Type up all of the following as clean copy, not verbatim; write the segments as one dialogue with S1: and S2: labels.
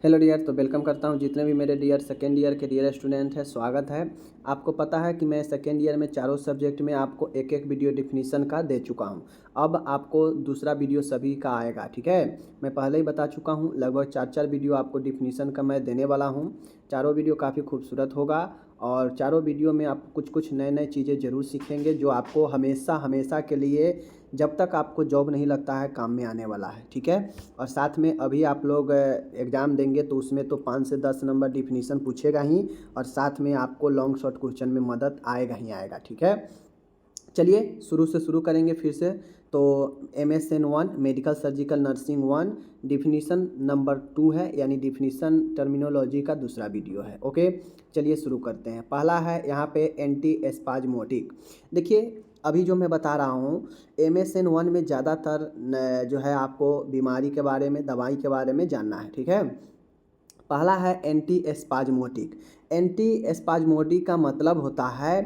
S1: Hello dear, तो welcome करता हूं जितने भी मेरे डियर सेकेंड ईयर के डियर स्टूडेंट हैं। स्वागत है। आपको पता है कि मैं सेकेंड ईयर में चारों सब्जेक्ट में आपको एक एक वीडियो डिफिनीशन का दे चुका हूं। अब आपको दूसरा वीडियो सभी का आएगा, ठीक है। मैं पहले ही बता चुका हूं, लगभग चार वीडियो आपको डिफिनीशन का मैं देने वाला हूं। चारों वीडियो काफ़ी खूबसूरत होगा और चारों वीडियो में आप कुछ नए नए चीज़ें ज़रूर सीखेंगे जो आपको हमेशा हमेशा के लिए, जब तक आपको जॉब नहीं लगता है, काम में आने वाला है, ठीक है। और साथ में अभी आप लोग एग्ज़ाम देंगे तो उसमें तो 5 से 10 नंबर डिफिनीशन पूछेगा ही, और साथ में आपको लॉन्ग शॉर्ट क्वेश्चन में मदद आएगा ही आएगा, ठीक है। चलिए शुरू से शुरू करेंगे फिर से। तो MSN 1 medical surgical nursing 1 definition number 2 है, यानी डिफिनीशन टर्मिनोलॉजी का दूसरा वीडियो है। ओके, चलिए शुरू करते हैं। पहला है यहाँ पे एंटी एस्पाज्मोटिक। देखिए, अभी जो मैं बता रहा हूँ MSN 1 में ज़्यादातर जो है आपको बीमारी के बारे में, दवाई के बारे में जानना है, ठीक है। पहला है एंटी एस्पाज्मोटिक। एंटी एस्पाज्मोटिक का मतलब होता है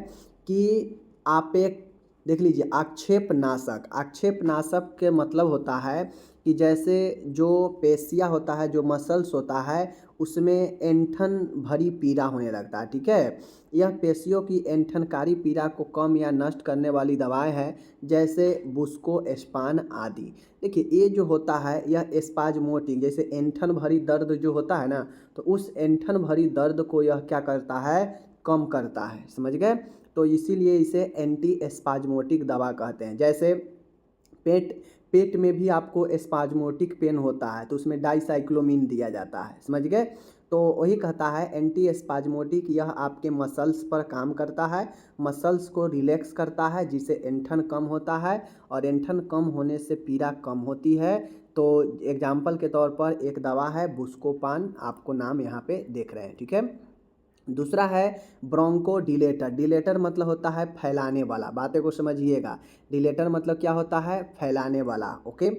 S1: कि आप एक, देख लीजिए, आक्षेपनाशक। आक्षेपनाशक के मतलब होता है कि जैसे जो पेशियाँ होता है, जो मसल्स होता है, उसमें ऐंठन भरी पीड़ा होने लगता है, ठीक है। यह पेशियों की ऐंठनकारी पीड़ा को कम या नष्ट करने वाली दवाएं हैं, जैसे बुस्कोस्पान आदि। देखिए, ये जो होता है यह एस्पाज्मोटिक, जैसे ऐंठन भरी दर्द जो होता है ना, तो उस ऐंठन भरी दर्द को यह क्या करता है, कम करता है, समझ गए। तो इसीलिए इसे एंटी एस्पाज्मोटिक दवा कहते हैं। जैसे पेट पेट में भी आपको एस्पाज्मोटिक पेन होता है तो उसमें डाइसाइक्लोमिन दिया जाता है, समझ गए। तो वही कहता है एंटी एस्पाज्मोटिक, यह आपके मसल्स पर काम करता है, मसल्स को रिलैक्स करता है, जिससे ऐंठन कम होता है, और ऐंठन कम होने से पीड़ा कम होती है। तो एग्जाम्पल के तौर पर एक दवा है बुस्कोपान, आपको नाम यहाँ पे देख रहे हैं, ठीक है। दूसरा है ब्रोंको डिलेटर। डिलेटर मतलब होता है फैलाने वाला, बातें को समझिएगा। डिलेटर मतलब क्या होता है, फैलाने वाला, ओके।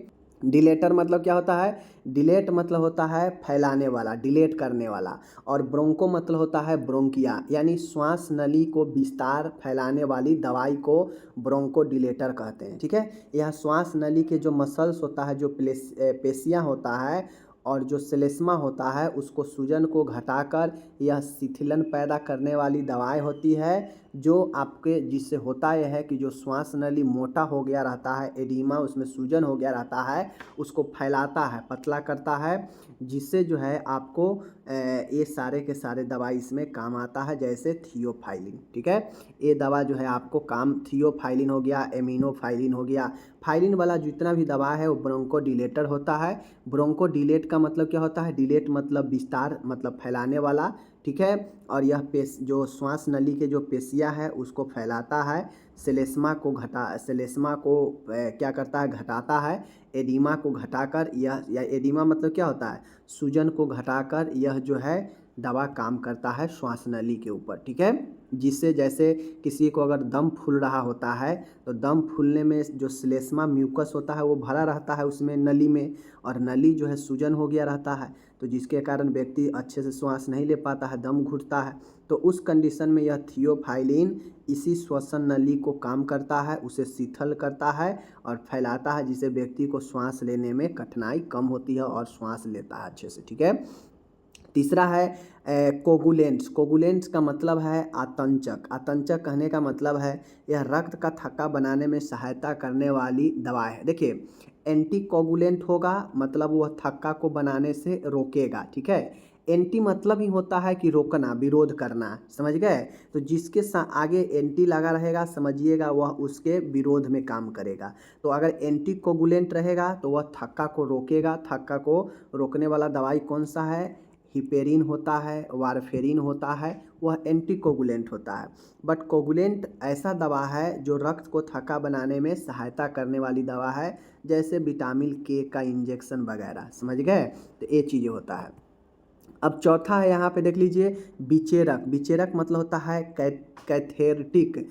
S1: डिलेटर मतलब क्या होता है, डिलेट मतलब होता है फैलाने वाला, डिलेट करने वाला। और ब्रोंको मतलब होता है ब्रोंकिया, यानी श्वास नली को विस्तार फैलाने वाली दवाई को ब्रोंको डिलेटर कहते हैं, ठीक है। यह श्वास नली के जो मसल्स होता है, जो पेशियाँ होता है और जो श्लेष्मा होता है, उसको सूजन को घटाकर यह शिथिलन पैदा करने वाली दवाएं होती है, जो आपके, जिससे होता यह है कि जो श्वास नली मोटा हो गया रहता है, एडिमा, उसमें सूजन हो गया रहता है, उसको फैलाता है, पतला करता है, जिससे जो है आपको ये सारे के सारे दवाई इसमें काम आता है, जैसे थियोफाइलिन, ठीक है। ये दवा जो है आपको काम, थियोफाइलिन हो गया, एमिनोफाइलिन हो गया। फाइलिन वाला जितना भी दवा है वो ब्रोंको डिलेटर होता है। ब्रोंको डिलेट का मतलब क्या होता है, डिलेट मतलब विस्तार, मतलब फैलाने वाला, ठीक है। और यह जो श्वास नली के जो पेशियाँ है उसको फैलाता है, श्लेष्मा को क्या करता है, घटाता है। एडिमा को घटाकर यह, या एडिमा मतलब क्या होता है, सूजन को घटाकर यह जो है दवा काम करता है श्वास नली के ऊपर, ठीक है। जिससे जैसे किसी को अगर दम फूल रहा होता है तो दम फूलने में जो श्लेष्मा म्यूकस होता है वो भरा रहता है उसमें, नली में, और नली जो है सूजन हो गया रहता है, तो जिसके कारण व्यक्ति अच्छे से श्वास नहीं ले पाता है, दम घुटता है। तो उस कंडीशन में यह थियोफाइलिन इसी श्वसन नली को काम करता है, उसे शिथिल करता है और फैलाता है, जिससे व्यक्ति को श्वास लेने में कठिनाई कम होती है और श्वास लेता है अच्छे से, ठीक है। तीसरा है कोगुलेंट्स। कोगुलेंट्स का मतलब है आतंचक। आतंचक कहने का मतलब है यह रक्त का थक्का बनाने में सहायता करने वाली दवा है। देखिए, एंटी कोगुलेंट होगा मतलब वह थक्का को बनाने से रोकेगा, ठीक है। एंटी मतलब ही होता है कि रोकना, विरोध करना, समझ गए। तो जिसके आगे एंटी लगा रहेगा, समझिएगा वह उसके विरोध में काम करेगा। तो अगर एंटी कोगुलेंट रहेगा तो वह थक्का को रोकेगा। थक्का को रोकने वाला दवाई कौन सा है, हिपेरिन होता है, वारफेरिन होता है, वह एंटीकोगुलेंट होता है। बट कोगुलेंट ऐसा दवा है जो रक्त को थक्का बनाने में सहायता करने वाली दवा है, जैसे विटामिन के का इंजेक्शन वगैरह, समझ गए। तो ये चीज़ें होता है। अब चौथा है यहाँ पे देख लीजिए, विचेरक। विचेरक मतलब होता है कैथेरेटिक।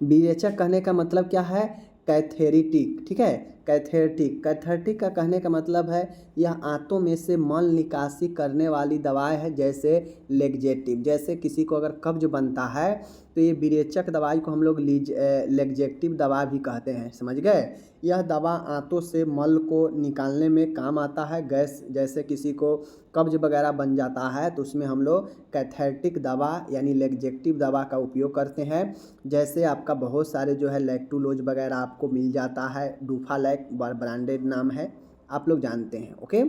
S1: विरेचक कहने का मतलब क्या है, कैथेरिटिक, ठीक है। कैथेरिटिक, कैथेरिटिक का कहने का मतलब है यह आंतों में से मल निकासी करने वाली दवाएं है, जैसे लेग्जेटिव। जैसे किसी को अगर कब्ज बनता है तो ये विरेचक दवाई को हम लोग लेग्जेटिव दवा भी कहते हैं, समझ गए। यह दवा आंतों से मल को निकालने में काम आता है। गैस जैसे किसी को कब्ज वगैरह बन जाता है तो उसमें हम लोग कैथेटिक दवा यानी लैक्सेटिव दवा का उपयोग करते हैं। जैसे आपका बहुत सारे जो है लैक्टुलोज वगैरह आपको मिल जाता है, डूफालैक ब्रांडेड नाम है, आप लोग जानते हैं। ओके,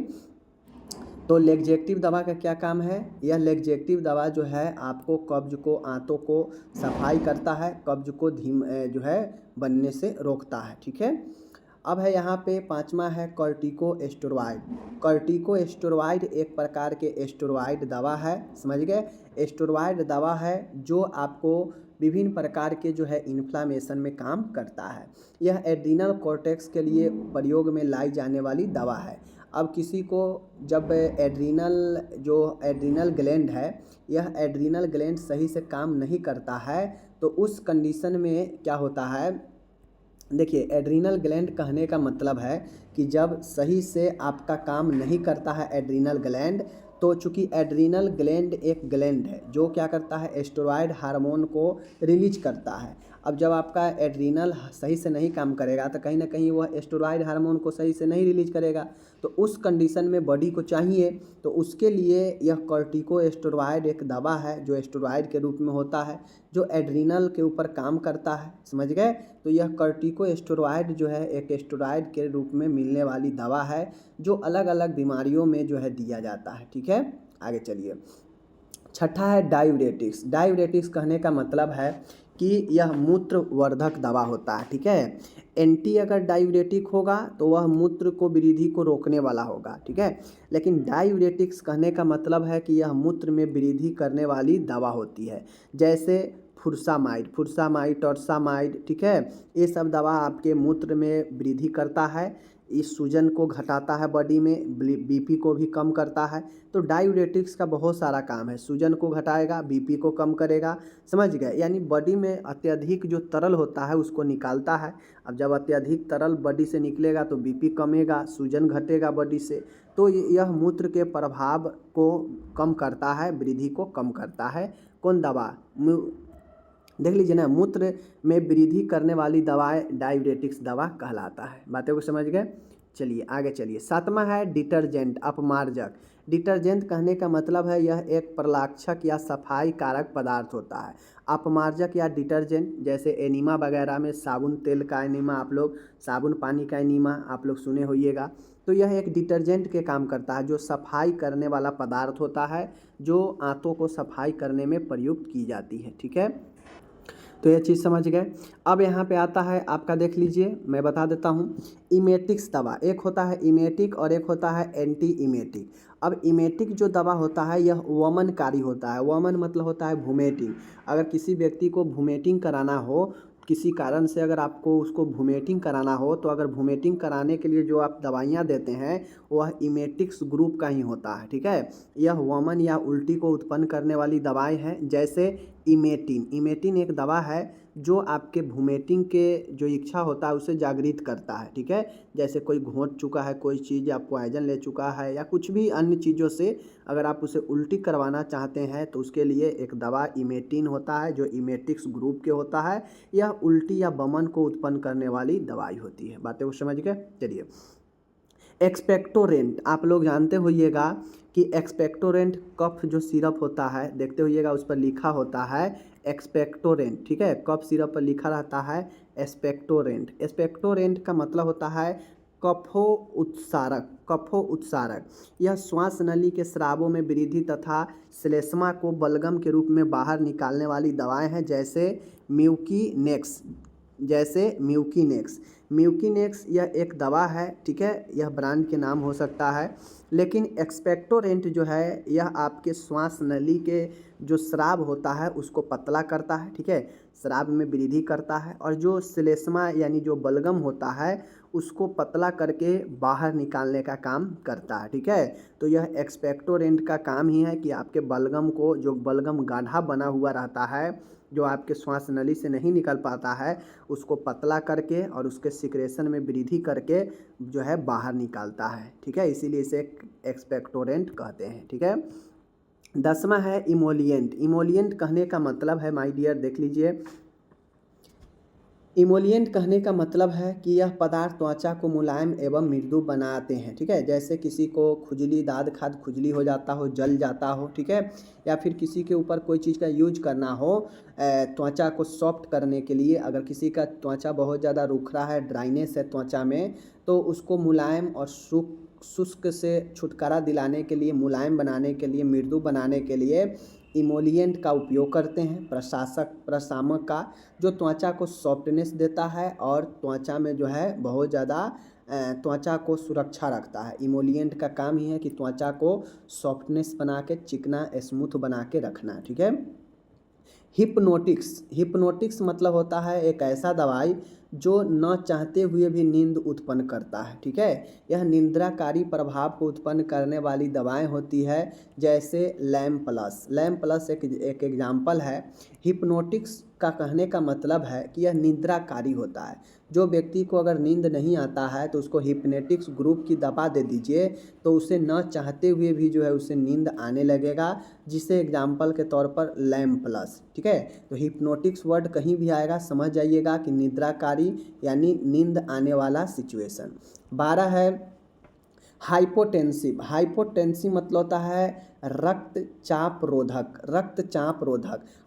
S1: तो लैक्सेटिव दवा का क्या काम है? यह लैक्सेटिव दवा जो है आपको कब्ज को, आंतों को सफाई करता है, कब्ज को जो है बनने से रोकता है। ठीक है, अब है यहाँ पे पांचवा है कॉर्टिकोस्टेरॉइड। कॉर्टिकोस्टेरॉइड एक प्रकार के स्टेरॉइड दवा है, समझ गए। स्टेरॉइड दवा है जो आपको विभिन्न प्रकार के जो है इन्फ्लामेशन में काम करता है। यह एड्रीनल कॉर्टेक्स के लिए प्रयोग में लाई जाने वाली दवा है। अब किसी को जब एड्रीनल ग्लैंड है, यह एड्रीनल ग्लैंड सही से काम नहीं करता है तो उस कंडीशन में क्या होता है, देखिए एड्रीनल ग्लैंड कहने का मतलब है कि जब सही से आपका काम नहीं करता है एड्रीनल ग्लैंड, तो चूंकि एड्रीनल ग्लैंड एक ग्लैंड है जो क्या करता है, स्टेरॉइड हार्मोन को रिलीज करता है। अब जब आपका एड्रीनल सही से नहीं काम करेगा तो कहीं ना कहीं वह स्टेरॉइड हार्मोन को सही से नहीं रिलीज करेगा, तो उस कंडीशन में बॉडी को चाहिए, तो उसके लिए यह कॉर्टिकोस्टेरॉइड एक दवा है जो स्टेरॉइड के रूप में होता है, जो एड्रीनल के ऊपर काम करता है, समझ गए। तो यह कॉर्टिकोस्टेरॉइड जो है एक स्टेरॉइड के रूप में मिलने वाली दवा है जो अलग अलग बीमारियों में जो है दिया जाता है। ठीक है, आगे चलिए। छठा है डायूरेटिक्स। डायूरेटिक्स कहने का मतलब है कि यह मूत्रवर्धक दवा होता है। ठीक है, एंटी अगर डायूरेटिक होगा तो वह मूत्र को वृद्धि को रोकने वाला होगा। ठीक है, लेकिन डायूरेटिक्स कहने का मतलब है कि यह मूत्र में वृद्धि करने वाली दवा होती है, जैसे फुरसामाइड, टॉर्सामाइड। ठीक है, ये सब दवा आपके मूत्र में वृद्धि करता है, इस सूजन को घटाता है, बॉडी में बीपी को भी कम करता है। तो डायूरेटिक्स का बहुत सारा काम है, सूजन को घटाएगा, बीपी को कम करेगा, समझ गए। यानी बॉडी में अत्यधिक जो तरल होता है उसको निकालता है। अब जब अत्यधिक तरल बॉडी से निकलेगा तो बीपी कमेगा, सूजन घटेगा बॉडी से, तो यह मूत्र के प्रभाव को कम करता है, वृद्धि को कम करता है। कौन दवा? देख लीजिए ना, मूत्र में वृद्धि करने वाली दवाएं डायूरेटिक्स दवा कहलाता है। बातें को समझ गए? चलिए आगे चलिए। सातवां है डिटर्जेंट, अपमार्जक। डिटर्जेंट कहने का मतलब है यह एक प्रलाक्षक या सफाई कारक पदार्थ होता है। अपमार्जक या डिटर्जेंट जैसे एनिमा वगैरह में साबुन तेल का एनिमा, आप लोग साबुन पानी का एनिमा आप लोग सुने होइएगा, तो यह एक डिटर्जेंट के काम करता है जो सफाई करने वाला पदार्थ होता है, जो आंतों को सफाई करने में प्रयुक्त की जाती है। ठीक है, तो ये चीज़ समझ गए। अब यहाँ पे आता है आपका, देख लीजिए मैं बता देता हूँ, इमेटिक्स दवा। एक होता है इमेटिक और एक होता है एंटी इमेटिक। अब इमेटिक जो दवा होता है यह वमनकारी होता है। वमन मतलब होता है वोमिटिंग। अगर किसी व्यक्ति को वोमिटिंग कराना हो, किसी कारण से अगर आपको उसको वोमिटिंग कराना हो, तो अगर वोमिटिंग कराने के लिए जो आप दवाइयाँ देते हैं वह इमेटिक्स ग्रुप का ही होता है। ठीक है, यह वमन या उल्टी को उत्पन्न करने वाली दवाएं हैं, जैसे इमेटिन। इमेटिन एक दवा है जो आपके वोमिटिंग के जो इच्छा होता है उसे जागृत करता है। ठीक है, जैसे कोई घोंट चुका है कोई चीज़ या पॉइजन ले चुका है या कुछ भी अन्य चीज़ों से अगर आप उसे उल्टी करवाना चाहते हैं तो उसके लिए एक दवा इमेटिन होता है जो इमेटिक्स ग्रुप के होता है। यह उल्टी या वमन को उत्पन्न करने वाली दवाई होती है। बातें को समझ गए? चलिए, एक्सपेक्टोरेंट आप लोग जानते होइएगा कि एक्सपेक्टोरेंट कफ जो सिरप होता है, देखते होइएगा उस पर लिखा होता है एक्सपेक्टोरेंट। ठीक है, कफ सिरप पर लिखा रहता है एक्सपेक्टोरेंट। एक्सपेक्टोरेंट का मतलब होता है कफो उत्सारक। यह श्वास नली के स्रावों में वृद्धि तथा श्लेष्मा को बलगम के रूप में बाहर निकालने वाली दवाएं हैं, जैसे म्यूकिनेक्स यह एक दवा है। ठीक है, यह ब्रांड के नाम हो सकता है, लेकिन एक्सपेक्टोरेंट जो है यह आपके श्वास नली के जो स्राव होता है उसको पतला करता है। ठीक है, स्राव में वृद्धि करता है, और जो श्लेष्मा यानी जो बलगम होता है उसको पतला करके बाहर निकालने का काम करता है। ठीक है, तो यह एक्सपेक्टोरेंट का काम ही है कि आपके बलगम को, जो बलगम गाढ़ा बना हुआ रहता है जो आपके श्वास नली से नहीं निकल पाता है, उसको पतला करके और उसके सिक्रेशन में वृद्धि करके जो है बाहर निकालता है। ठीक है, इसीलिए इसे एक्सपेक्टोरेंट कहते हैं। ठीक है, 10वां है इमोलिएंट। इमोलिएंट कहने का मतलब है, माय डियर देख लीजिए, इमोलिएंट कहने का मतलब है कि यह पदार्थ त्वचा को मुलायम एवं मृदु बनाते हैं, ठीक है। जैसे किसी को खुजली, दाद खाद खुजली हो जाता हो, जल जाता हो, ठीक है, या फिर किसी के ऊपर कोई चीज़ का यूज करना हो त्वचा को सॉफ्ट करने के लिए। अगर किसी का त्वचा बहुत ज़्यादा रूखा है, ड्राइनेस है त्वचा में, तो उसको मुलायम और शुष्क से छुटकारा दिलाने के लिए, मुलायम बनाने के लिए, मृदु बनाने के लिए इमोलिएंट का उपयोग करते हैं। प्रशामक का, जो त्वचा को सॉफ्टनेस देता है और त्वचा में जो है बहुत ज़्यादा त्वचा को सुरक्षा रखता है। इमोलिएंट का काम ही है कि त्वचा को सॉफ्टनेस बना के, चिकना स्मूथ बना के रखना, ठीक है। हिप्नोटिक्स मतलब होता है एक ऐसा दवाई जो न चाहते हुए भी नींद उत्पन्न करता है, ठीक है। यह निद्राकारी प्रभाव को उत्पन्न करने वाली दवाएं होती है, जैसे लैम प्लस एक एग्जाम्पल है। हिप्नोटिक्स का कहने का मतलब है कि यह निद्राकारी होता है। जो व्यक्ति को अगर नींद नहीं आता है तो उसको हिप्नोटिक्स ग्रुप की दवा दे दीजिए, तो उसे न चाहते हुए भी जो है उसे नींद आने लगेगा, जिसे एग्जाम्पल के तौर पर लैम प्लस, ठीक है। तो हिप्नोटिक्स वर्ड कहीं भी आएगा समझ जाइएगा कि निद्राकारी यानी नींद आने वाला सिचुएशन। 12 है हाइपोटेंसिव मतलब होता है रक्तचाप रोधक।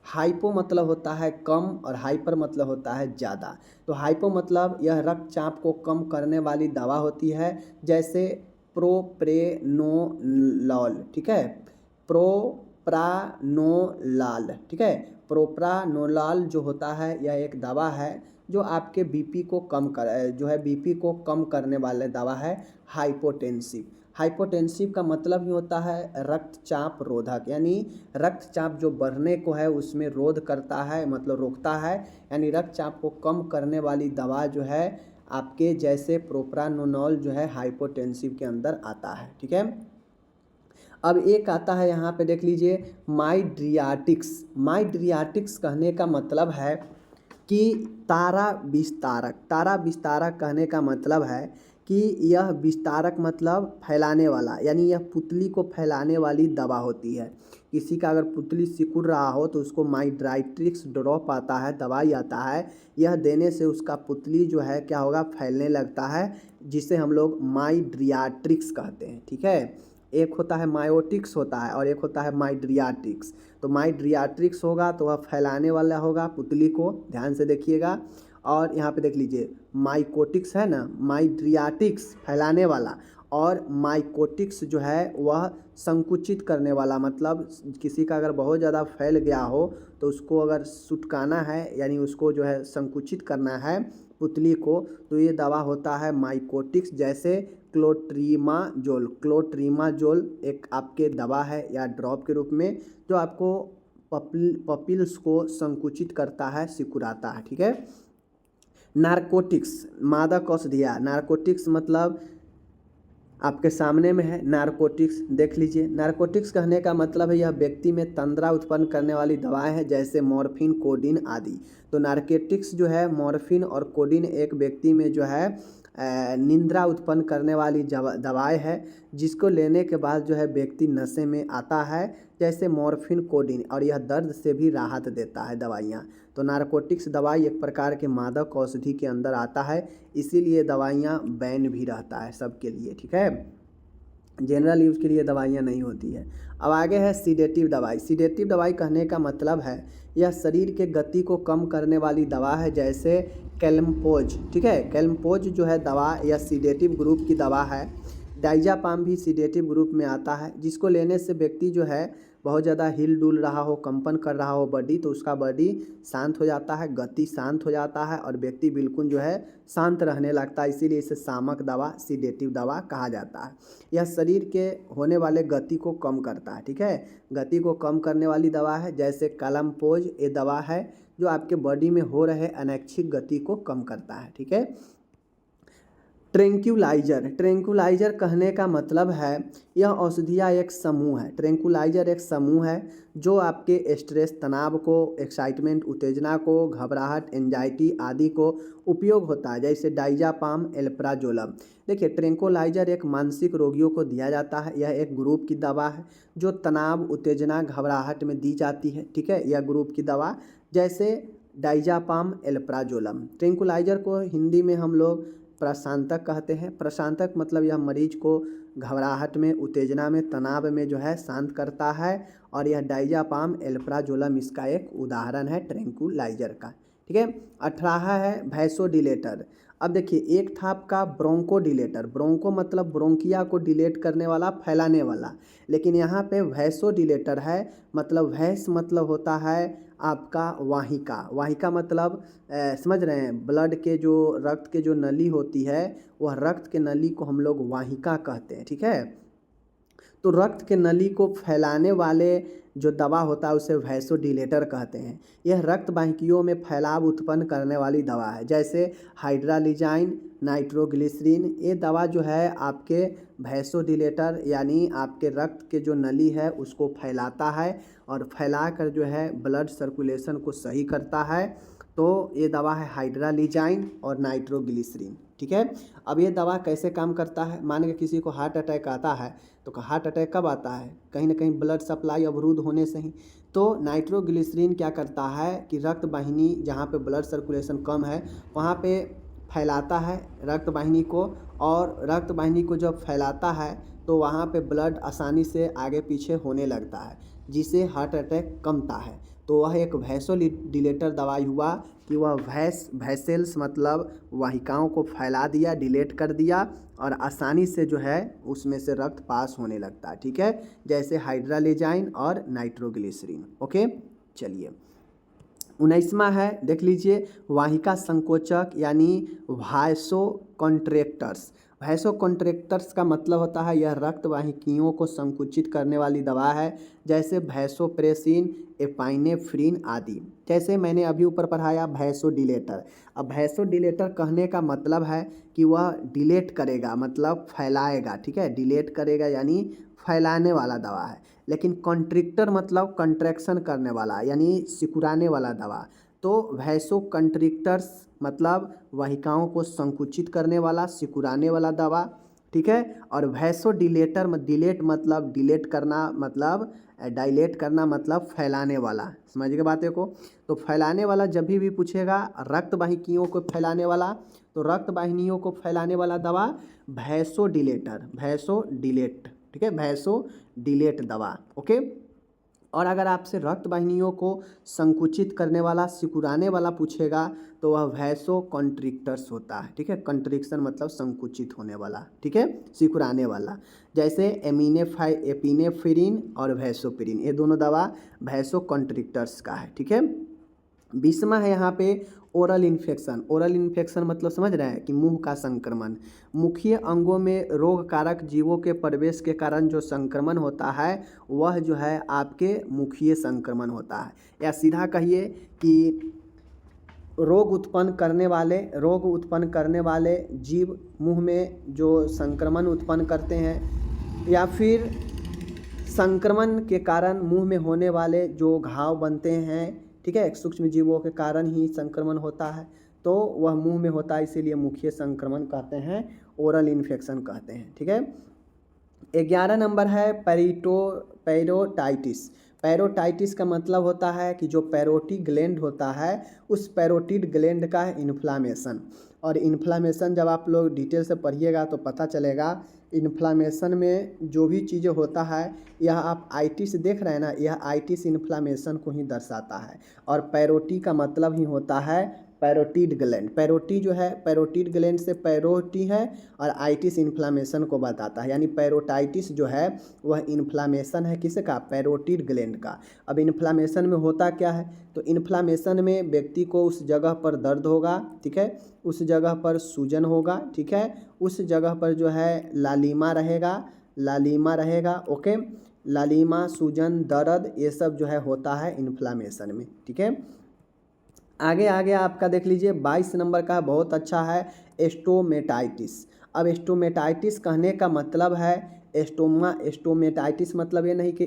S1: हाइपो मतलब होता है कम और हाइपर मतलब होता है ज़्यादा। तो हाइपो मतलब यह रक्तचाप को कम करने वाली दवा होती है, जैसे प्रोप्रेनोलॉल, ठीक है, प्रोप्रानोलाल, ठीक है। प्रोप्रानोलाल जो होता है यह एक दवा है जो आपके बीपी को कम करने वाले दवा है। हाइपोटेंसिव का मतलब ही होता है रक्तचाप रोधक, यानी रक्तचाप जो बढ़ने को है उसमें रोध करता है, मतलब रोकता है, यानी रक्तचाप को कम करने वाली दवा जो है आपके, जैसे प्रोप्रानोलॉल जो है हाइपोटेंसिव के अंदर आता है, ठीक है। अब एक आता है यहाँ पे देख लीजिए माइड्रियाटिक्स कहने का मतलब है कि तारा विस्तारक कहने का मतलब है कि यह विस्तारक मतलब फैलाने वाला, यानी यह पुतली को फैलाने वाली दवा होती है। किसी का अगर पुतली सिकुड़ रहा हो तो उसको माइड्रियाटिक्स ड्रॉप आता है, दवाई आता है, यह देने से उसका पुतली जो है क्या होगा, फैलने लगता है, जिसे हम लोग माइड्रियाटिक्स कहते हैं, ठीक है। एक होता है मायोटिक्स होता है और एक होता है माइड्रियाटिक्स। तो माइड्रियाटिक्स होगा तो वह फैलाने वाला होगा पुतली को, ध्यान से देखिएगा। और यहाँ पे देख लीजिए माइकोटिक्स है ना, माइड्रियाटिक्स फैलाने वाला, और माइकोटिक्स जो है वह संकुचित करने वाला, मतलब किसी का अगर बहुत ज़्यादा फैल गया हो तो उसको अगर सुटकाना है, यानी उसको जो है संकुचित करना है पुतली को, तो ये दवा होता है माइकोटिक्स। जैसे क्लोट्रीमाजोल एक आपके दवा है या ड्रॉप के रूप में, जो आपको पपिल्स को संकुचित करता है, सिकुड़ाता है, ठीक है। नारकोटिक्स, मादक औषधियाँ। नारकोटिक्स मतलब आपके सामने में है, नारकोटिक्स देख लीजिए। नारकोटिक्स कहने का मतलब है यह व्यक्ति में तंद्रा उत्पन्न करने वाली दवाएं हैं, जैसे मॉर्फिन, कोडीन आदि। तो नारकोटिक्स जो है मॉर्फिन और कोडीन एक व्यक्ति में जो है निंद्रा उत्पन्न करने वाली दवाएं है, जिसको लेने के बाद जो है व्यक्ति नशे में आता है, जैसे मॉर्फिन, कोडीन, और यह दर्द से भी राहत देता है दवाइयाँ। तो नारकोटिक्स दवाई एक प्रकार के मादक औषधि के अंदर आता है, इसीलिए दवाइयाँ बैन भी रहता है सबके लिए, ठीक है। जनरल यूज़ के लिए दवाइयाँ नहीं होती है। अब आगे है सीडेटिव दवाई। सीडेटिव दवाई कहने का मतलब है यह शरीर के गति को कम करने वाली दवा है, जैसे कैलम्पोज, ठीक है। कैलम्पोज जो है दवा यह सीडेटिव ग्रुप की दवा है। डाइजापाम भी सीडेटिव ग्रुप में आता है, जिसको लेने से व्यक्ति जो है बहुत ज़्यादा हिल डुल रहा हो, कंपन कर रहा हो बॉडी, तो उसका बॉडी शांत हो जाता है, गति शांत हो जाता है और व्यक्ति बिल्कुल जो है शांत रहने लगता है, इसीलिए इसे शामक दवा, सीडेटिव दवा कहा जाता है। यह शरीर के होने वाले गति को कम करता है, ठीक है, गति को कम करने वाली दवा है। जैसे कैलम्पोज ये दवा है जो आपके बॉडी में हो रहे अनैच्छिक गति को कम करता है, ठीक है। ट्रैंक्विलाइजर कहने का मतलब है यह औषधियाँ एक समूह है। ट्रैंक्विलाइजर एक समूह है जो आपके स्ट्रेस, तनाव को, एक्साइटमेंट, उत्तेजना को, घबराहट, एंजाइटी आदि को उपयोग होता है, जैसे डाइजापाम, एल्प्राजोलम। देखिए ट्रैंक्विलाइजर एक मानसिक रोगियों को दिया जाता है, यह एक ग्रुप की दवा है जो तनाव, उत्तेजना, घबराहट में दी जाती है, ठीक है, यह ग्रुप की दवा। जैसे डाइजापाम एल्प्राजोलम। ट्रैंक्विलाइजर को हिंदी में हम लोग प्रशांतक कहते हैं। प्रशांतक मतलब यह मरीज को घबराहट में, उत्तेजना में, तनाव में जो है शांत करता है, और यह डाइजापाम एल्प्राजोलम इसका एक उदाहरण है ट्रैंक्विलाइजर का। ठीक है। 18 है वैसोडिलेटर। अब देखिए, एक था आपका ब्रोंकोडिलेटर। ब्रोंको मतलब ब्रोंकिया को डिलेट करने वाला, फैलाने वाला, लेकिन यहाँ पे वैसोडिलेटर है। मतलब भैंस मतलब होता है आपका वाहिका। वाहिका मतलब समझ रहे हैं, ब्लड के जो, रक्त के जो नली होती है, वह रक्त के नली को हम लोग वाहिका कहते हैं। ठीक है। तो रक्त के नली को फैलाने वाले जो दवा होता है उसे वैसोडिलेटर कहते हैं। यह रक्त वाहिकियों में फैलाव उत्पन्न करने वाली दवा है, जैसे हाइड्रालिजाइन, नाइट्रोग्लिसरीन। ये दवा जो है आपके वैसोडिलेटर यानी आपके रक्त के जो नली है उसको फैलाता है, और फैलाकर जो है ब्लड सर्कुलेशन को सही करता है। तो ये दवा है हाइड्रालिजाइन और नाइट्रोग्लिसरीन। ठीक है। अब ये दवा कैसे काम करता है? मान के किसी को हार्ट अटैक आता है, तो हार्ट अटैक कब आता है? कहीं ना कहीं ब्लड सप्लाई अवरुद्ध होने से ही। तो नाइट्रोग्लिसरीन क्या करता है कि रक्त वाहिनी जहाँ पे ब्लड सर्कुलेशन कम है वहाँ पे फैलाता है रक्त वाहिनी को, और रक्त वाहिनी को जब फैलाता है तो वहाँ पे ब्लड आसानी से आगे पीछे होने लगता है, जिससे हार्ट अटैक कमता है। तो वह एक वैसोडिलेटर दवाई हुआ कि वह वैसेल्स मतलब वाहिकाओं को फैला दिया, डिलेट कर दिया, और आसानी से जो है उसमें से रक्त पास होने लगता है। ठीक है। जैसे हाइड्रालिजाइन और नाइट्रोग्लिसरीन। ओके, चलिए 19वां है, देख लीजिए, वाहिका संकोचक यानी वायसो कॉन्ट्रैक्टर्स। वैसो कॉन्ट्रैक्टर्स का मतलब होता है यह रक्त वाहिकियों को संकुचित करने वाली दवा है, जैसे वैसोप्रेसिन, एपाइनेफ्रिन आदि। जैसे मैंने अभी ऊपर पढ़ाया वैसोडिलेटर। अब वैसोडिलेटर कहने का मतलब है कि वह डिलेट करेगा, मतलब फैलाएगा। ठीक है। डिलेट करेगा यानी फैलाने वाला दवा है। लेकिन कॉन्ट्रिक्टर मतलब कंट्रैक्शन करने वाला यानी सिकुड़ाने वाला दवा। तो वैसो कंट्रिक्टर्स मतलब वाहिकाओं को संकुचित करने वाला, सिकुड़ाने वाला दवा। ठीक है। और वैसोडिलेटर डिलेट मतलब डिलेट करना, मतलब डायलेट करना मतलब फैलाने वाला। समझ गए बातें को? तो फैलाने वाला जब भी पूछेगा रक्त वाहिकियों को फैलाने वाला, तो रक्त वाहिनियों को फैलाने वाला दवा वैसोडिलेटर, वैसोडिलेट। ठीक है, वैसोडिलेट दवा। ओके। और अगर आपसे रक्त वाहिनियों को संकुचित करने वाला, सिकुड़ाने वाला पूछेगा तो वह वैसो कॉन्ट्रिक्टर्स होता है। ठीक है। कंट्रिक्शन मतलब संकुचित होने वाला। ठीक है, सिकुड़ाने वाला। जैसे एपिनेफ्रिन और वैसोप्रिन, ये दोनों दवा वैसो कॉन्ट्रिक्टर्स का है। ठीक है। 20वां है यहाँ पे ओरल इन्फेक्शन। ओरल इन्फेक्शन मतलब समझ रहे हैं कि मुंह का संक्रमण। मुखीय अंगों में रोग कारक जीवों के प्रवेश के कारण जो संक्रमण होता है वह जो है आपके मुखीय संक्रमण होता है, या सीधा कहिए कि रोग उत्पन्न करने वाले जीव मुंह में जो संक्रमण उत्पन्न करते हैं, या फिर संक्रमण के कारण मुंह में होने वाले जो घाव बनते हैं। ठीक है, सूक्ष्म जीवों के कारण ही संक्रमण होता है, तो वह मुंह में होता है, इसीलिए मुखीय संक्रमण कहते हैं, ओरल इन्फेक्शन कहते हैं। ठीक है। 11 नंबर है पैरोटाइटिस। पैरोटाइटिस का मतलब होता है कि जो पैरोटी ग्लैंड होता है उस पैरोटिड ग्लैंड का इन्फ्लामेशन। और इन्फ्लामेशन जब आप लोग डिटेल से पढ़िएगा तो पता चलेगा। इन्फ्लामेशन में जो भी चीज़ें होता है, यह आप आइटिस देख रहे हैं ना, यह आइटिस इन्फ्लामेशन को ही दर्शाता है। और पैरोटी का मतलब ही होता है पैरोटिड ग्लैंड। पैरोटी जो है, पैरोटिड ग्लैंड से पैरोटी है, और आइटिस इन्फ्लामेशन को बताता है, यानी पैरोटाइटिस जो है वह इन्फ्लामेशन है किसका? पैरोटिड ग्लैंड का। अब इन्फ्लामेशन में होता क्या है? तो इन्फ्लामेशन में व्यक्ति को उस जगह पर दर्द होगा। ठीक है। उस जगह पर सूजन होगा। ठीक है। उस जगह पर जो है लालिमा रहेगा। ओके। लालिमा, सूजन, दर्द, ये सब जो है होता है इन्फ्लामेशन में। ठीक है। आगे आपका देख लीजिए 22 नंबर का बहुत अच्छा है, एस्टोमेटाइटिस। अब एस्टोमेटाइटिस कहने का मतलब है एस्टोमेटाइटिस मतलब ये नहीं कि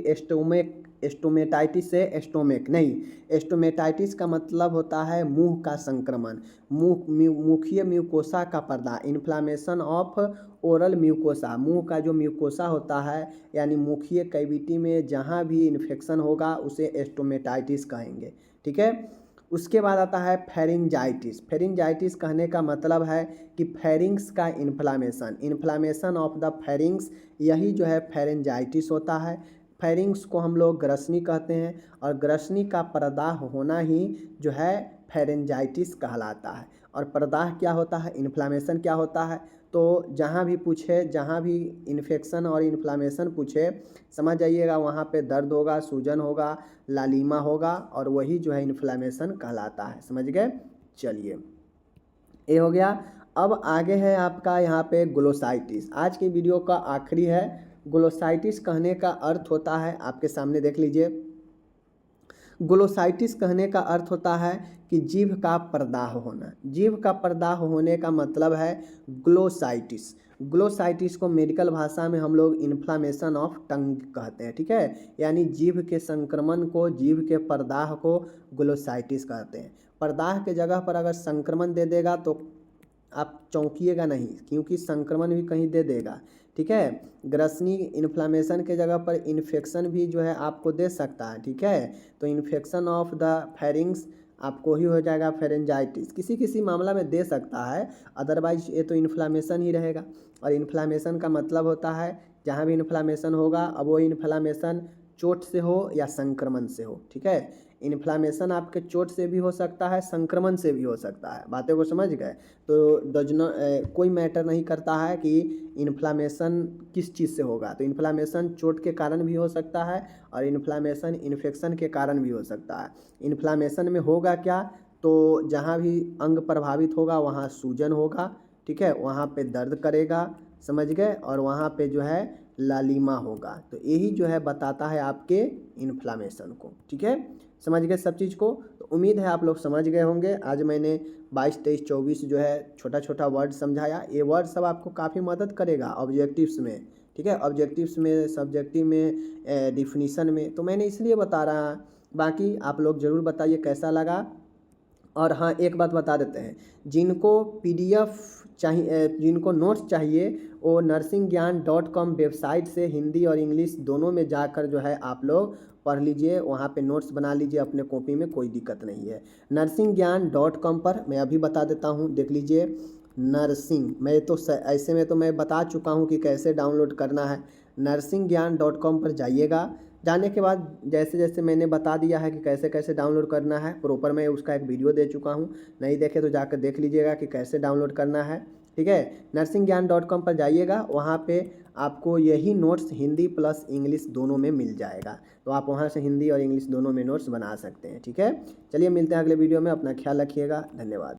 S1: एस्टोमेटाइटिस से एस्टोमेक नहीं। एस्टोमेटाइटिस का मतलब होता है मुंह का संक्रमण, मुखीय म्यूकोसा का पर्दा, इन्फ्लामेशन ऑफ ओरल म्यूकोसा। मुंह का जो म्यूकोसा होता है यानी मुखीय कैविटी में जहाँ भी इन्फेक्शन होगा उसे एस्टोमेटाइटिस कहेंगे। ठीक है। उसके बाद आता है फेरिंजाइटिस। फेरिंजाइटिस कहने का मतलब है कि फेरिंग्स का इन्फ्लामेशन ऑफ द फेरिंग्स, यही जो है फेरिंजाइटिस होता है। फेरिंग्स को हम लोग ग्रसनी कहते हैं और ग्रसनी का प्रदाह होना ही जो है फेरिंजाइटिस कहलाता है। और प्रदाह क्या होता है, इन्फ्लामेशन क्या होता है, तो जहाँ भी पूछे, जहाँ भी इन्फेक्शन और इन्फ्लामेशन पूछे, समझ जाइएगा वहाँ पे दर्द होगा, सूजन होगा, लालिमा होगा और वही जो है इन्फ्लामेशन कहलाता है। समझ गए। चलिए ये हो गया। अब आगे है आपका यहाँ पे ग्लोसाइटिस, आज की वीडियो का आखिरी है। ग्लोसाइटिस कहने का अर्थ होता है, आपके सामने देख लीजिए, ग्लोसाइटिस कहने का अर्थ होता है कि जीभ का प्रदाह होना। जीभ का प्रदाह होने का मतलब है ग्लोसाइटिस। ग्लोसाइटिस को मेडिकल भाषा में हम लोग इन्फ्लामेशन ऑफ टंग कहते हैं, ठीक है। यानी जीभ के संक्रमण को, जीभ के प्रदाह को ग्लोसाइटिस कहते हैं। प्रदाह के जगह पर अगर संक्रमण दे देगा तो आप चौंकिएगा नहीं, क्योंकि संक्रमण भी कहीं दे देगा, ठीक है। ग्रसनी इन्फ्लामेशन के जगह पर इन्फेक्शन भी जो है आपको दे सकता है, ठीक है। तो इन्फेक्शन ऑफ द फेरिंग्स आपको ही हो जाएगा फेरेंजाइटिस, किसी किसी मामला में दे सकता है, अदरवाइज ये तो इन्फ्लामेशन ही रहेगा। और इन्फ्लामेशन का मतलब होता है जहाँ भी इन्फ्लामेशन होगा, अब वो इन्फ्लामेशन चोट से हो या संक्रमण से हो, ठीक है। इन्फ्लामेशन आपके चोट से भी हो सकता है, संक्रमण से भी हो सकता है। बातें को समझ गए। तो कोई मैटर नहीं करता है कि इन्फ्लामेशन किस चीज़ से होगा। तो इन्फ्लामेशन चोट के कारण भी हो सकता है और इन्फ्लामेशन इन्फेक्शन के कारण भी हो सकता है। इन्फ्लामेशन में होगा क्या, तो जहाँ भी अंग प्रभावित होगा वहाँ सूजन होगा, ठीक है, वहाँ पे दर्द करेगा, समझ गए, और वहाँ पे जो है लालिमा होगा। तो यही जो है बताता है आपके इन्फ्लामेशन को, ठीक है। समझ गए सब चीज़ को। तो उम्मीद है आप लोग समझ गए होंगे। आज मैंने 22, 23, 24 जो है छोटा छोटा वर्ड समझाया। ये वर्ड सब आपको काफ़ी मदद करेगा ऑब्जेक्टिव्स में, ठीक है। ऑब्जेक्टिव्स में, सब्जेक्टिव में, डिफिनीशन में, तो मैंने इसलिए बता रहा। बाकी आप लोग ज़रूर बताइए कैसा लगा। और हाँ, एक बात बता देते हैं, जिनको PDF चाहिए, जिनको नोट्स चाहिए, वो nursingyan.com वेबसाइट से हिंदी और इंग्लिश दोनों में जाकर जो है आप लोग पढ़ लीजिए, वहाँ पे नोट्स बना लीजिए अपने कॉपी में, कोई दिक्कत नहीं है। nursingyan.com पर मैं अभी बता देता हूँ, देख लीजिए। नर्सिंग, मैं तो ऐसे में तो मैं बता चुका हूँ कि कैसे डाउनलोड करना है। nursingyan.com पर जाइएगा। जाने के बाद जैसे जैसे मैंने बता दिया है कि कैसे कैसे डाउनलोड करना है, प्रॉपर मैं उसका एक वीडियो दे चुका हूँ, नहीं देखे तो जाकर देख लीजिएगा कि कैसे डाउनलोड करना है, ठीक है। nursingyan.com पर जाइएगा, वहाँ पे आपको यही नोट्स हिंदी प्लस इंग्लिश दोनों में मिल जाएगा। तो आप वहाँ से हिंदी और इंग्लिश दोनों में नोट्स बना सकते हैं, ठीक है। चलिए मिलते हैं अगले वीडियो में, अपना ख्याल रखिएगा, धन्यवाद।